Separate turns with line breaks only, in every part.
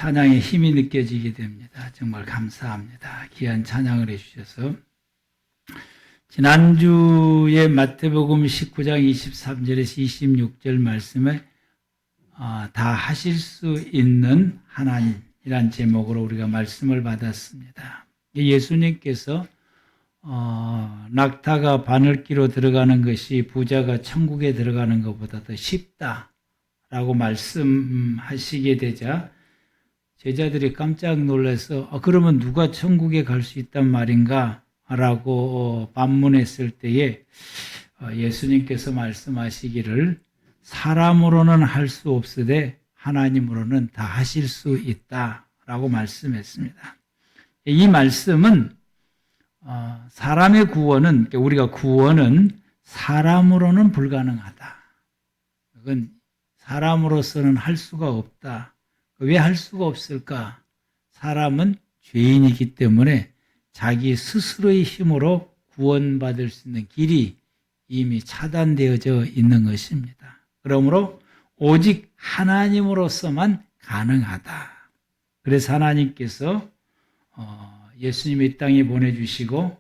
찬양의 힘이 느껴지게 됩니다. 정말 감사합니다. 귀한 찬양을 해주셔서. 지난주에 마태복음 19장 23절에서 26절 말씀에 다 하실 수 있는 하나님이란 제목으로 우리가 말씀을 받았습니다. 예수님께서 낙타가 바늘기로 들어가는 것이 부자가 천국에 들어가는 것보다 더 쉽다라고 말씀하시게 되자 제자들이 깜짝 놀라서 그러면 누가 천국에 갈 수 있단 말인가? 라고 반문했을 때에 예수님께서 말씀하시기를 사람으로는 할 수 없으되 하나님으로는 다 하실 수 있다라고 말씀했습니다. 이 말씀은 사람의 구원은, 우리가 구원은 사람으로는 불가능하다. 그건 사람으로서는 할 수가 없다. 왜 할 수가 없을까? 사람은 죄인이기 때문에 자기 스스로의 힘으로 구원받을 수 있는 길이 이미 차단되어져 있는 것입니다. 그러므로 오직 하나님으로서만 가능하다. 그래서 하나님께서 예수님을 이 땅에 보내주시고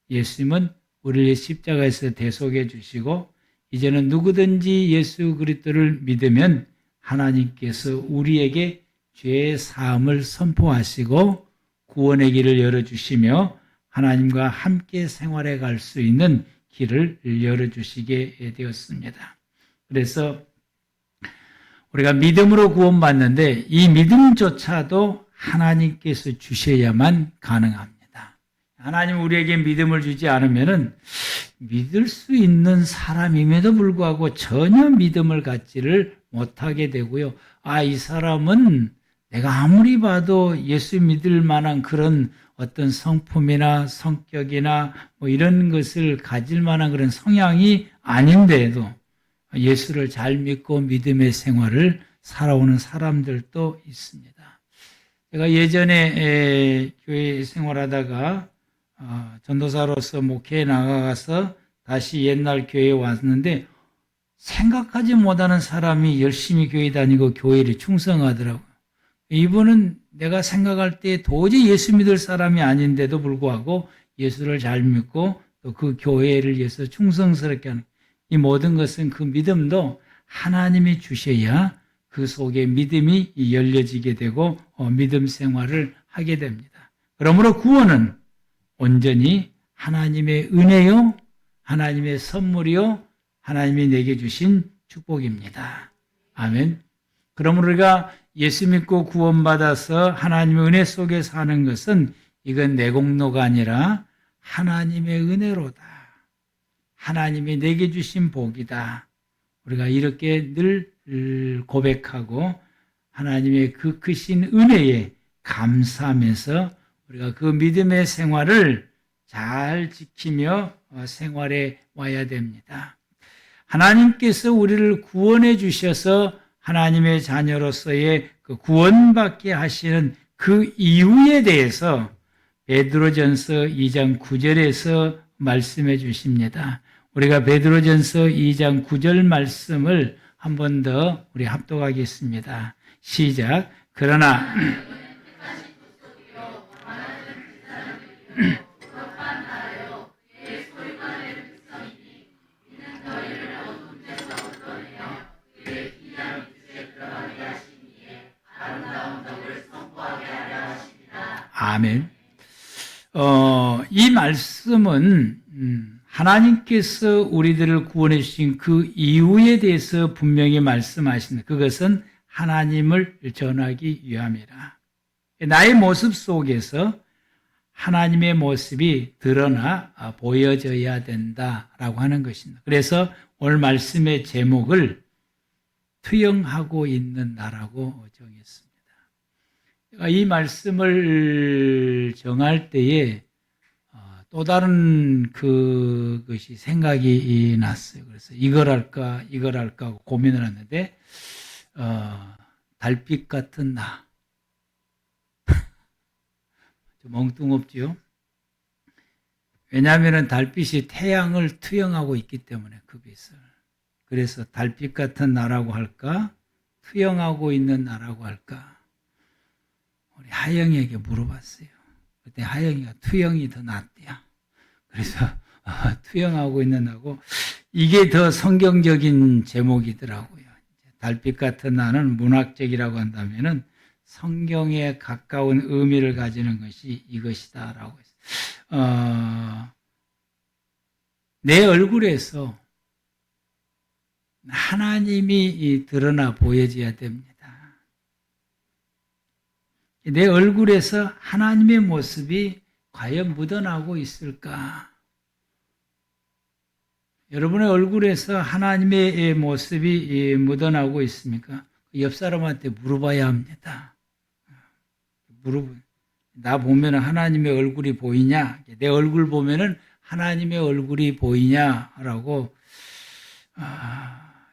예수님은 우리를 십자가에서 대속해 주시고 이제는 누구든지 예수 그리스도를 믿으면 하나님께서 우리에게 죄의 사함을 선포하시고 구원의 길을 열어주시며 하나님과 함께 생활해 갈 수 있는 길을 열어주시게 되었습니다. 그래서 우리가 믿음으로 구원받는데 이 믿음조차도 하나님께서 주셔야만 가능합니다. 하나님 우리에게 믿음을 주지 않으면 믿을 수 있는 사람임에도 불구하고 전혀 믿음을 갖지를 못하게 되고요. 이 사람은 내가 아무리 봐도 예수 믿을 만한 그런 어떤 성품이나 성격이나 이런 것을 가질 만한 그런 성향이 아닌데도 예수를 잘 믿고 믿음의 생활을 살아오는 사람들도 있습니다. 제가 예전에 교회 생활하다가 전도사로서 목회에 나가서 다시 옛날 교회에 왔는데 생각하지 못하는 사람이 열심히 교회 다니고 교회를 충성하더라고요. 이분은 내가 생각할 때 도저히 예수 믿을 사람이 아닌데도 불구하고 예수를 잘 믿고 또 그 교회를 위해서 충성스럽게 하는 이 모든 것은 그 믿음도 하나님이 주셔야 그 속에 믿음이 열려지게 되고 믿음 생활을 하게 됩니다. 그러므로 구원은 온전히 하나님의 은혜요, 하나님의 선물이요, 하나님이 내게 주신 축복입니다. 아멘. 그러므로 우리가 예수 믿고 구원받아서 하나님의 은혜 속에 사는 것은 이건 내 공로가 아니라 하나님의 은혜로다. 하나님이 내게 주신 복이다. 우리가 이렇게 늘 고백하고 하나님의 그 크신 은혜에 감사하면서 우리가 그 믿음의 생활을 잘 지키며 생활해 와야 됩니다. 하나님께서 우리를 구원해 주셔서 하나님의 자녀로서의 그 구원받게 하시는 그 이유에 대해서 베드로전서 2장 9절에서 말씀해 주십니다. 우리가 베드로전서 2장 9절 말씀을 한 번 더 우리 합독하겠습니다. 시작. 그러나 아멘. 이 말씀은 하나님께서 우리들을 구원해 주신 그 이유에 대해서 분명히 말씀하신다. 그것은 하나님을 전하기 위함이라. 나의 모습 속에서 하나님의 모습이 드러나 보여져야 된다라고 하는 것입니다. 그래서 오늘 말씀의 제목을 투영하고 있는 나라고 정했습니다. 이 말씀을 정할 때에 또 다른 그것이 생각이 났어요. 그래서 이걸 할까 하고 고민을 했는데 달빛 같은 나 좀 엉뚱없지요. 왜냐하면 달빛이 태양을 투영하고 있기 때문에 그 빛을. 그래서 달빛 같은 나라고 할까? 투영하고 있는 나라고 할까? 하영이에게 물어봤어요. 그때 하영이가 투영이 더 낫대요. 그래서 투영하고 있는다고 이게 더 성경적인 제목이더라고요. 달빛 같은 나는 문학적이라고 한다면은 성경에 가까운 의미를 가지는 것이 이것이다라고 했어요. 내 얼굴에서 하나님이 드러나 보여져야 됩니다. 내 얼굴에서 하나님의 모습이 과연 묻어나고 있을까? 여러분의 얼굴에서 하나님의 모습이 묻어나고 있습니까? 옆 사람한테 물어봐야 합니다. 나 보면 하나님의 얼굴이 보이냐? 내 얼굴 보면 하나님의 얼굴이 보이냐라고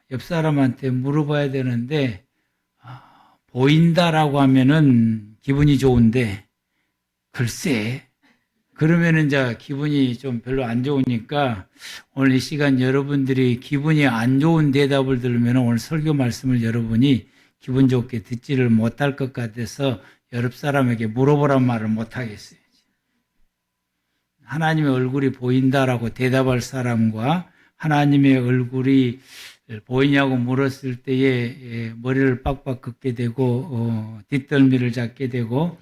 옆 사람한테 물어봐야 되는데 보인다라고 하면은 기분이 좋은데 글쎄 그러면은 이제 기분이 좀 별로 안 좋으니까 오늘 이 시간 여러분들이 기분이 안 좋은 대답을 들으면 오늘 설교 말씀을 여러분이 기분 좋게 듣지를 못할 것 같아서 옆 사람에게 물어보란 말을 못 하겠어요. 하나님의 얼굴이 보인다라고 대답할 사람과 하나님의 얼굴이 보이냐고 물었을 때에 머리를 빡빡 긋게 되고 뒷덜미를 잡게 되고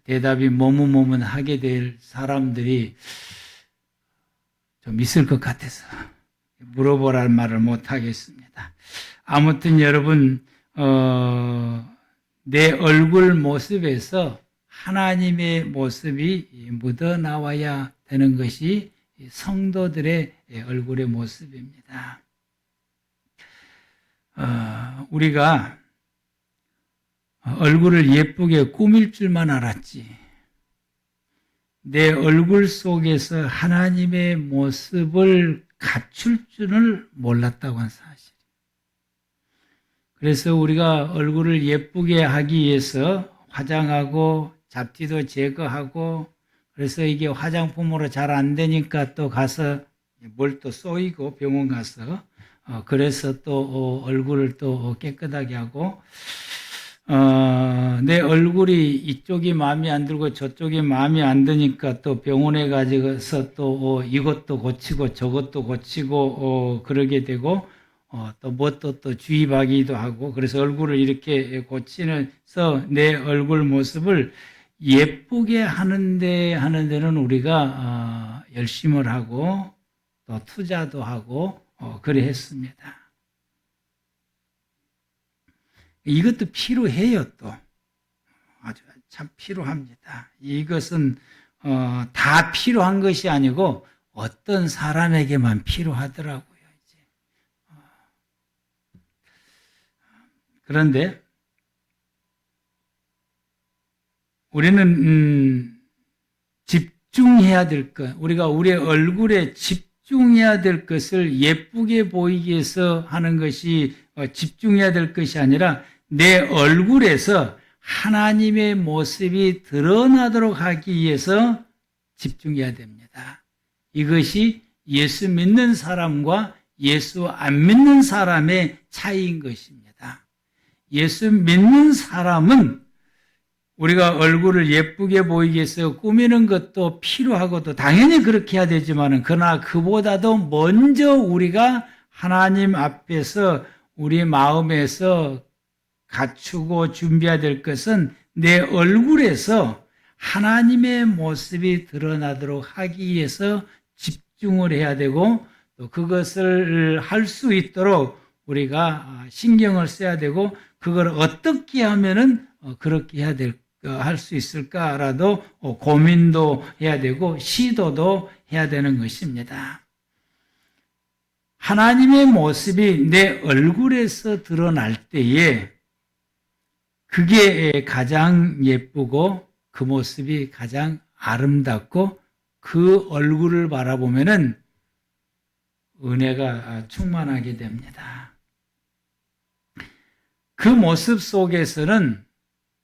대답이 머뭇머뭇하게 될 사람들이 좀 있을 것 같아서 물어보라는 말을 못 하겠습니다. 아무튼 여러분 내 얼굴 모습에서 하나님의 모습이 묻어나와야 되는 것이 성도들의 얼굴의 모습입니다. 우리가 얼굴을 예쁘게 꾸밀 줄만 알았지 내 얼굴 속에서 하나님의 모습을 갖출 줄을 몰랐다고 한 사실. 그래서 우리가 얼굴을 예쁘게 하기 위해서 화장하고 잡티도 제거하고 그래서 이게 화장품으로 잘 안 되니까 또 가서 뭘 또 쏘이고 병원 가서 그래서 또 얼굴을 또 깨끗하게 하고 내 얼굴이 이쪽이 마음에 안 들고 저쪽이 마음에 안 드니까 또 병원에 가서 또 이것도 고치고 저것도 고치고 그러게 되고 또 뭣도 또 주의하기도 하고 그래서 얼굴을 이렇게 고치면서 내 얼굴 모습을 예쁘게 하는 데는 우리가 열심을 하고 또 투자도 하고 그래 했습니다. 이것도 필요해요. 또 아주 참 필요합니다. 이것은 다 필요한 것이 아니고 어떤 사람에게만 필요하더라고요. 이제. 그런데 우리는 집중해야 될 것, 우리가 우리의 얼굴에 집중해야 될 것을 예쁘게 보이기 위해서 하는 것이 집중해야 될 것이 아니라 내 얼굴에서 하나님의 모습이 드러나도록 하기 위해서 집중해야 됩니다. 이것이 예수 믿는 사람과 예수 안 믿는 사람의 차이인 것입니다. 예수 믿는 사람은 우리가 얼굴을 예쁘게 보이기 위해서 꾸미는 것도 필요하고도 당연히 그렇게 해야 되지만 그러나 그보다도 먼저 우리가 하나님 앞에서 우리 마음에서 갖추고 준비해야 될 것은 내 얼굴에서 하나님의 모습이 드러나도록 하기 위해서 집중을 해야 되고 또 그것을 할 수 있도록 우리가 신경을 써야 되고 그걸 어떻게 하면은 그렇게 할 수 있을까라도 고민도 해야 되고 시도도 해야 되는 것입니다. 하나님의 모습이 내 얼굴에서 드러날 때에 그게 가장 예쁘고 그 모습이 가장 아름답고 그 얼굴을 바라보면은 은혜가 충만하게 됩니다. 그 모습 속에서는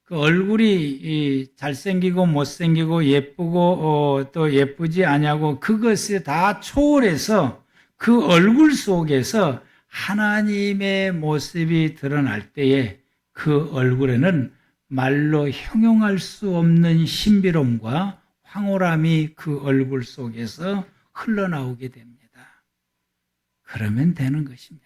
그 얼굴이 잘생기고 못생기고 예쁘고 또 예쁘지 아니하고 그것을 다 초월해서 그 얼굴 속에서 하나님의 모습이 드러날 때에 그 얼굴에는 말로 형용할 수 없는 신비로움과 황홀함이 그 얼굴 속에서 흘러나오게 됩니다. 그러면 되는 것입니다.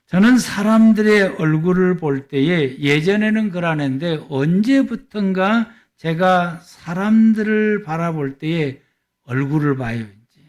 저는 사람들의 얼굴을 볼 때에 예전에는 그러는데 언제부턴가 제가 사람들을 바라볼 때에 얼굴을 봐요, 이제.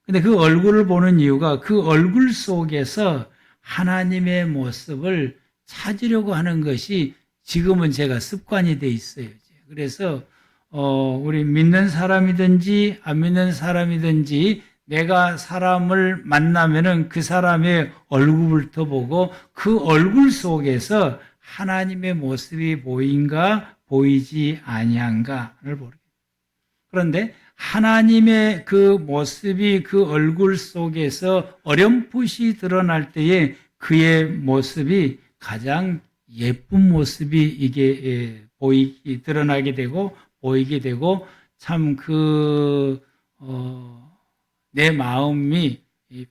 근데 그 얼굴을 보는 이유가 그 얼굴 속에서 하나님의 모습을 찾으려고 하는 것이 지금은 제가 습관이 돼 있어요. 그래서 우리 믿는 사람이든지 안 믿는 사람이든지 내가 사람을 만나면은 그 사람의 얼굴부터 보고 그 얼굴 속에서 하나님의 모습이 보인가 보이지 아니한가를 보게. 그런데 하나님의 그 모습이 그 얼굴 속에서 어렴풋이 드러날 때에 그의 모습이 가장 예쁜 모습이 이게 드러나게 되고 보이게 되고 참 내 마음이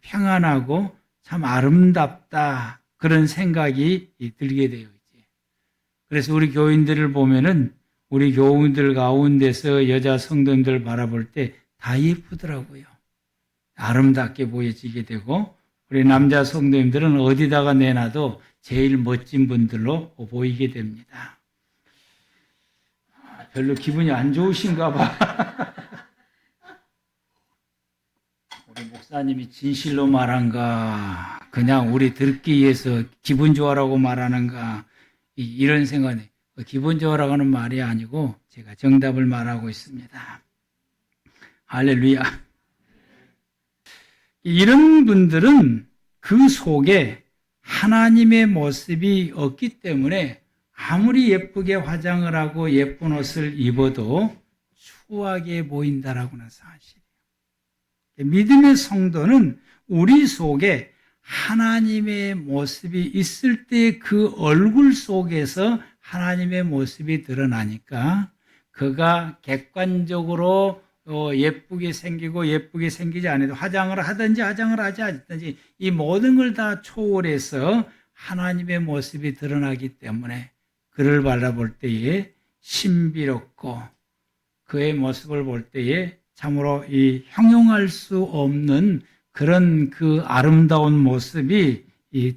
평안하고 참 아름답다 그런 생각이 들게 돼요. 그래서 우리 교인들을 보면은 우리 교인들 가운데서 여자 성도님들 바라볼 때 다 예쁘더라고요. 아름답게 보여지게 되고 우리 남자 성도님들은 어디다가 내놔도 제일 멋진 분들로 보이게 됩니다. 별로 기분이 안 좋으신가 봐. 우리 목사님이 진실로 말한가 그냥 우리 듣기 위해서 기분 좋아라고 말하는가 이런 생각이 기분 좋아라고 하는 말이 아니고 제가 정답을 말하고 있습니다. 할렐루야. 이런 분들은 그 속에 하나님의 모습이 없기 때문에 아무리 예쁘게 화장을 하고 예쁜 옷을 입어도 추하게 보인다라고 하는 사실이에요. 믿음의 성도는 우리 속에 하나님의 모습이 있을 때 그 얼굴 속에서 하나님의 모습이 드러나니까 그가 객관적으로 예쁘게 생기고 예쁘게 생기지 않아도 화장을 하든지 화장을 하지 않든지 이 모든 걸 다 초월해서 하나님의 모습이 드러나기 때문에 그를 바라볼 때에 신비롭고 그의 모습을 볼 때에 참으로 이 형용할 수 없는 그런 그 아름다운 모습이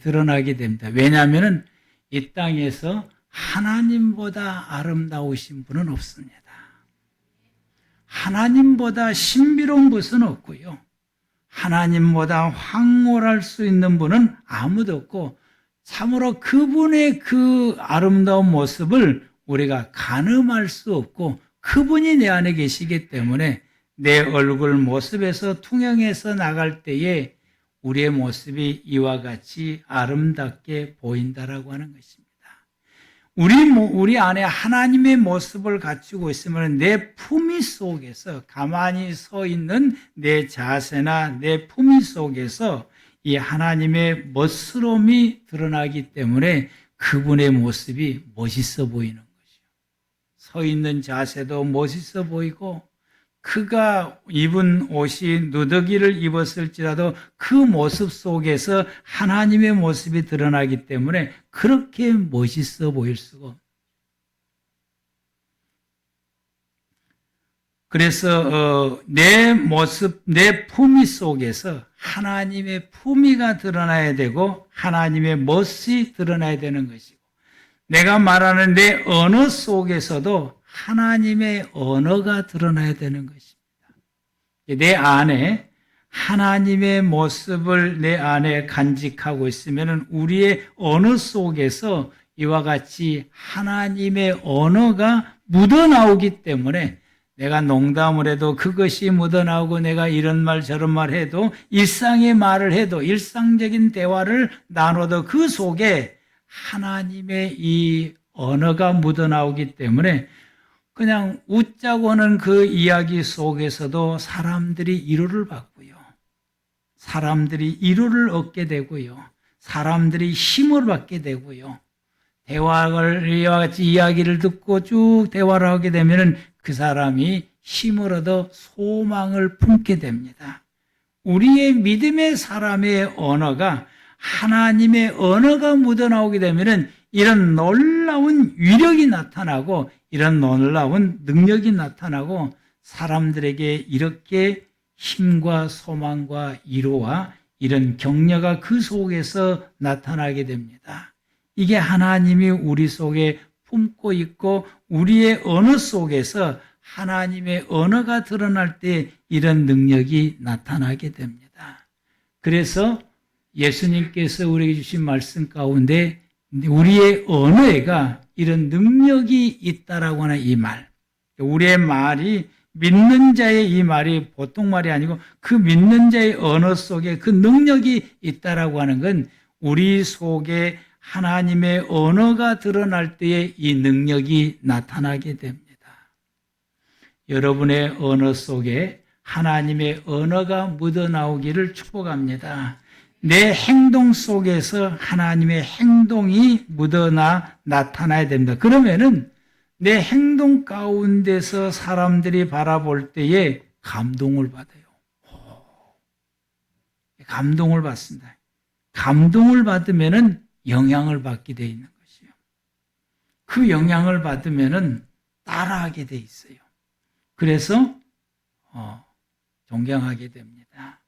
드러나게 됩니다. 왜냐하면 이 땅에서 하나님보다 아름다우신 분은 없습니다. 하나님보다 신비로운 것은 없고요. 하나님보다 황홀할 수 있는 분은 아무도 없고 참으로 그분의 그 아름다운 모습을 우리가 가늠할 수 없고 그분이 내 안에 계시기 때문에 내 얼굴 모습에서 통영해서 나갈 때에 우리의 모습이 이와 같이 아름답게 보인다라고 하는 것입니다. 우리 안에 하나님의 모습을 갖추고 있으면 내 품위 속에서 가만히 서 있는 내 자세나 내 품위 속에서 이 하나님의 멋스러움이 드러나기 때문에 그분의 모습이 멋있어 보이는 것이요. 서 있는 자세도 멋있어 보이고 그가 입은 옷이 누더기를 입었을지라도 그 모습 속에서 하나님의 모습이 드러나기 때문에 그렇게 멋있어 보일 수가 없어요. 그래서 내 모습, 내 품위 속에서 하나님의 품위가 드러나야 되고 하나님의 멋이 드러나야 되는 것이고 내가 말하는 내 언어 속에서도 하나님의 언어가 드러나야 되는 것입니다. 내 안에 하나님의 모습을 내 안에 간직하고 있으면 우리의 언어 속에서 이와 같이 하나님의 언어가 묻어나오기 때문에 내가 농담을 해도 그것이 묻어나오고 내가 이런 말 저런 말 해도 일상의 말을 해도 일상적인 대화를 나눠도 그 속에 하나님의 이 언어가 묻어나오기 때문에 그냥 웃자고 하는 그 이야기 속에서도 사람들이 위로를 받고요. 사람들이 위로를 얻게 되고요. 사람들이 힘을 받게 되고요. 대화를 이와 같이 이야기를 듣고 쭉 대화를 하게 되면 그 사람이 힘을 얻어 소망을 품게 됩니다. 우리의 믿음의 사람의 언어가 하나님의 언어가 묻어나오게 되면 이런 놀라운 위력이 나타나고 이런 놀라운 능력이 나타나고 사람들에게 이렇게 힘과 소망과 위로와 이런 격려가 그 속에서 나타나게 됩니다. 이게 하나님이 우리 속에 품고 있고 우리의 언어 속에서 하나님의 언어가 드러날 때 이런 능력이 나타나게 됩니다. 그래서 예수님께서 우리에게 주신 말씀 가운데 우리의 언어에가 이런 능력이 있다라고 하는 이 말, 우리의 말이 믿는 자의 이 말이 보통 말이 아니고 그 믿는 자의 언어 속에 그 능력이 있다라고 하는 건 우리 속에 하나님의 언어가 드러날 때에 이 능력이 나타나게 됩니다. 여러분의 언어 속에 하나님의 언어가 묻어나오기를 축복합니다. 내 행동 속에서 하나님의 행동이 나타나야 됩니다. 그러면은 내 행동 가운데서 사람들이 바라볼 때에 감동을 받아요. 감동을 받습니다. 감동을 받으면은 영향을 받게 되어 있는 것이요. 그 영향을 받으면은 따라하게 되어 있어요. 그래서 존경하게 됩니다.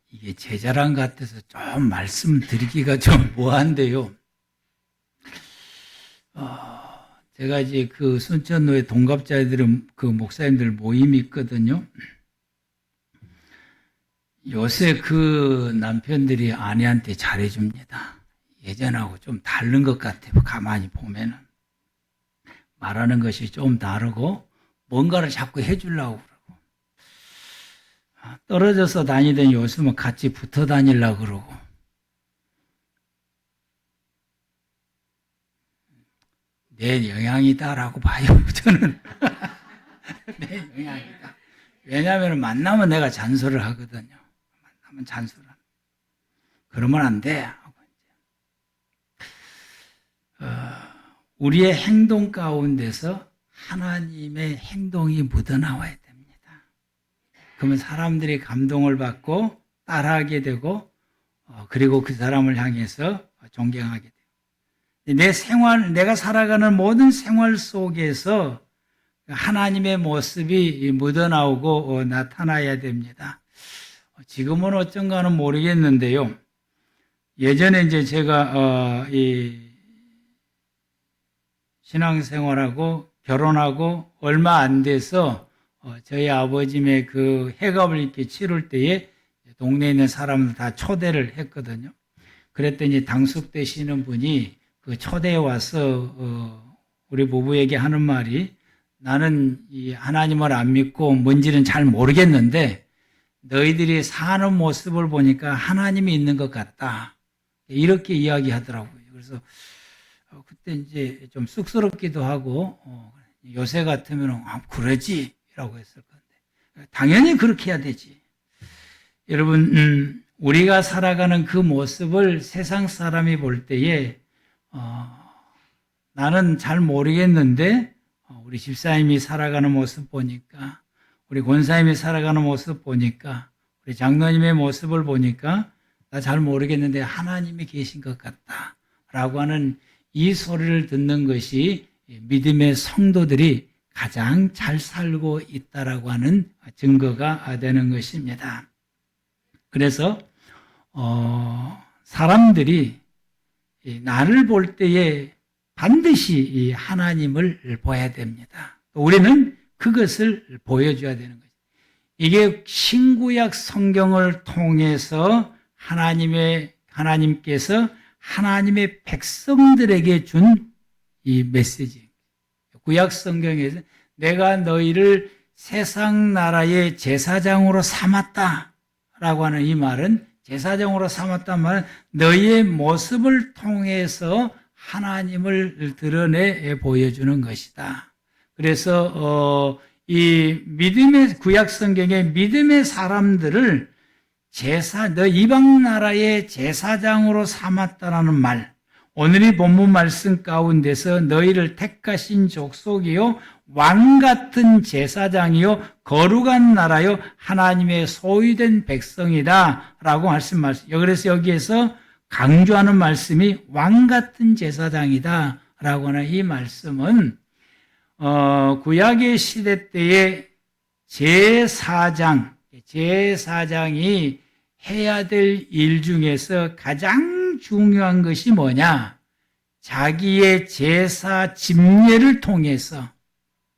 이게 제 자랑 같아서 좀 말씀드리기가 좀 뭐한데요. 제가 이제 그 순천로에 동갑자들은 그 목사님들 모임이 있거든요. 요새 그 남편들이 아내한테 잘해줍니다. 예전하고 좀 다른 것 같아요. 가만히 보면은. 말하는 것이 좀 다르고 뭔가를 자꾸 해주려고 그러고. 떨어져서 다니던 요즘은 같이 붙어 다니려고 그러고. 내 영향이다라고 봐요. 저는. 내 영향이다. 왜냐하면 만나면 내가 잔소리를 하거든요. 만나면 잔소리를 합니다. 그러면 안 돼. 우리의 행동 가운데서 하나님의 행동이 묻어나와야 됩니다. 그러면 사람들이 감동을 받고 따라하게 되고 그리고 그 사람을 향해서 존경하게 돼요. 내 생활, 내가 살아가는 모든 생활 속에서 하나님의 모습이 묻어나오고 나타나야 됩니다. 지금은 어쩐가는 모르겠는데요. 예전에 이제 제가 이 신앙생활하고 결혼하고 얼마 안 돼서 저희 아버님의 그 해갑을 이렇게 치를 때에 동네에 있는 사람들 다 초대를 했거든요. 그랬더니 당숙되시는 분이 그 초대에 와서 우리 부부에게 하는 말이 나는 이 하나님을 안 믿고 뭔지는 잘 모르겠는데 너희들이 사는 모습을 보니까 하나님이 있는 것 같다. 이렇게 이야기하더라고요. 그래서 그때 이제 좀 쑥스럽기도 하고 요새 같으면 그러지 라고 했을 건데 당연히 그렇게 해야 되지. 여러분 우리가 살아가는 그 모습을 세상 사람이 볼 때에 나는 잘 모르겠는데 우리 집사님이 살아가는 모습 보니까 우리 권사님이 살아가는 모습 보니까 우리 장로님의 모습을 보니까 나 잘 모르겠는데 하나님이 계신 것 같다 라고 하는 이 소리를 듣는 것이 믿음의 성도들이 가장 잘 살고 있다라고 하는 증거가 되는 것입니다. 그래서 사람들이 나를 볼 때에 반드시 이 하나님을 봐야 됩니다. 우리는 그것을 보여줘야 되는 거죠. 이게 신구약 성경을 통해서 하나님께서 하나님의 백성들에게 준 이 메시지. 구약 성경에서 내가 너희를 세상 나라의 제사장으로 삼았다라고 하는 이 말은 제사장으로 삼았다는 말은 너희의 모습을 통해서 하나님을 드러내 보여주는 것이다. 그래서 이 믿음의 구약 성경의 믿음의 사람들을 너 이방 나라의 제사장으로 삼았다라는 말, 오늘 이 본문 말씀 가운데서 너희를 택하신 족속이요 왕같은 제사장이요 거룩한 나라요 하나님의 소유된 백성이다 라고 말씀하셨어요. 그래서 여기에서 강조하는 말씀이 왕같은 제사장이다 라고 하는 이 말씀은 구약의 시대 때에 제사장이 해야 될 일 중에서 가장 중요한 것이 뭐냐? 자기의 제사 집례를 통해서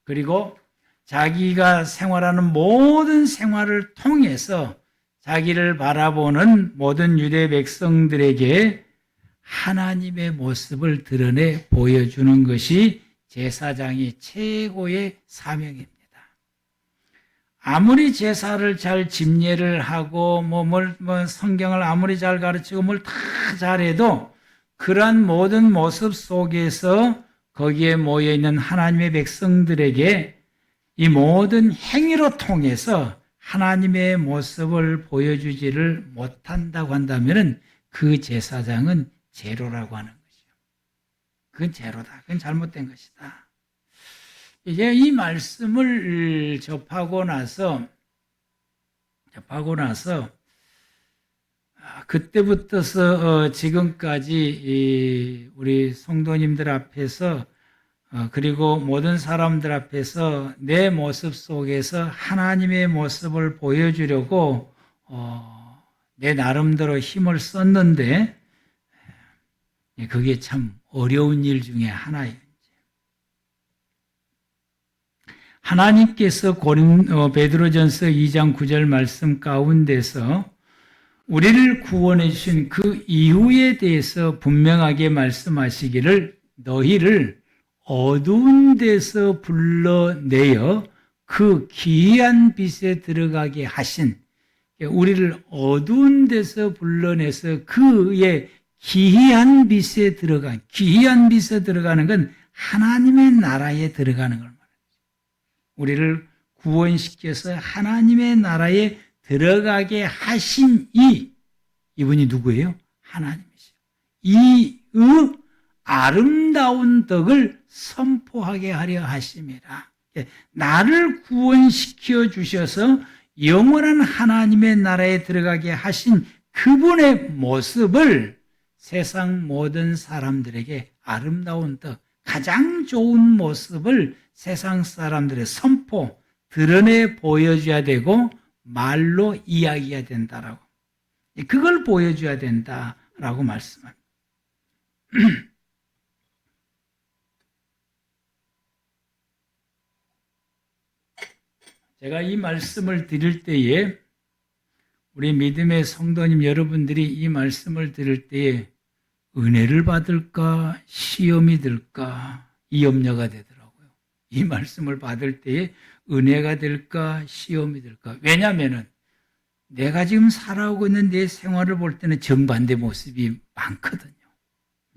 그리고 자기가 생활하는 모든 생활을 통해서 자기를 바라보는 모든 유대 백성들에게 하나님의 모습을 드러내 보여주는 것이 제사장이 최고의 사명입니다. 아무리 제사를 잘 집례를 하고 성경을 아무리 잘 가르치고 뭘 다 잘해도 그러한 모든 모습 속에서 거기에 모여 있는 하나님의 백성들에게 이 모든 행위로 통해서 하나님의 모습을 보여주지를 못한다고 한다면 그 제사장은 제로라고 하는 것이죠. 그건 제로다. 그건 잘못된 것이다. 이제 이 말씀을 접하고 나서 그때부터서 지금까지 우리 성도님들 앞에서 그리고 모든 사람들 앞에서 내 모습 속에서 하나님의 모습을 보여주려고 내 나름대로 힘을 썼는데 그게 참 어려운 일 중에 하나예요. 하나님께서 베드로전서 2장 9절 말씀 가운데서 우리를 구원해 주신 그 이유에 대해서 분명하게 말씀하시기를 너희를 어두운 데서 불러내어 그 기이한 빛에 들어가게 하신, 우리를 어두운 데서 불러내서 그의 기이한 빛에 들어가는 건 하나님의 나라에 들어가는 걸 말합니다. 우리를 구원시켜서 하나님의 나라에 들어가게 하신 이분이 누구예요? 하나님이시죠. 이의 아름다운 덕을 선포하게 하려 하심이라. 나를 구원시켜 주셔서 영원한 하나님의 나라에 들어가게 하신 그분의 모습을 세상 모든 사람들에게 아름다운 덕, 가장 좋은 모습을 세상 사람들의 선포, 드러내 보여줘야 되고 말로 이야기해야 된다라고. 그걸 보여줘야 된다라고 말씀합니다. 제가 이 말씀을 드릴 때에 우리 믿음의 성도님 여러분들이 이 말씀을 들을 때에 은혜를 받을까 시험이 들까 이 염려가 되더라고요. 이 말씀을 받을 때에 은혜가 될까 시험이 될까. 왜냐하면 내가 지금 살아오고 있는 내 생활을 볼 때는 정반대 모습이 많거든요.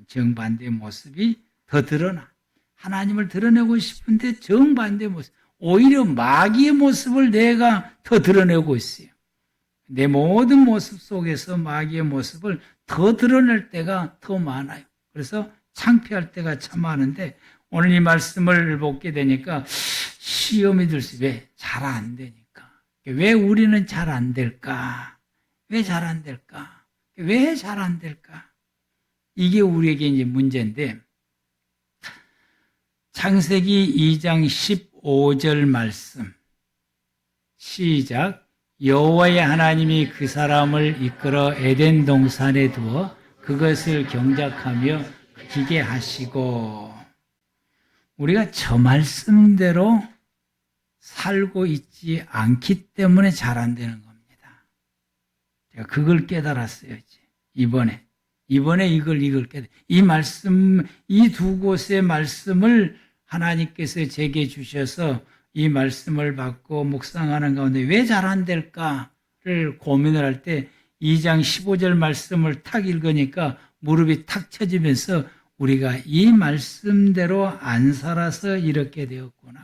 정반대 모습이 더 드러나. 하나님을 드러내고 싶은데 정반대 모습. 오히려 마귀의 모습을 내가 더 드러내고 있어요. 내 모든 모습 속에서 마귀의 모습을 더 드러낼 때가 더 많아요. 그래서 창피할 때가 참 많은데 오늘 이 말씀을 보게 되니까 시험이 들수 왜? 잘 안 되니까. 왜 우리는 잘 안 될까? 왜 잘 안 될까? 왜 잘 안 될까? 이게 우리에게 이제 문제인데 창세기 2장 15절 말씀 시작. 여호와의 하나님이 그 사람을 이끌어 에덴 동산에 두어 그것을 경작하며 기게 하시고 우리가 저 말씀대로 살고 있지 않기 때문에 잘 안 되는 겁니다. 제가 그걸 깨달았어요. 이번에 이걸 깨달았어요. 이 말씀, 이 두 곳의 말씀을 하나님께서 제게 주셔서 이 말씀을 받고 묵상하는 가운데 왜 잘 안 될까를 고민을 할 때 2장 15절 말씀을 탁 읽으니까 무릎이 탁 쳐지면서 우리가 이 말씀대로 안 살아서 이렇게 되었구나.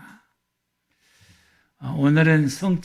오늘은 성찬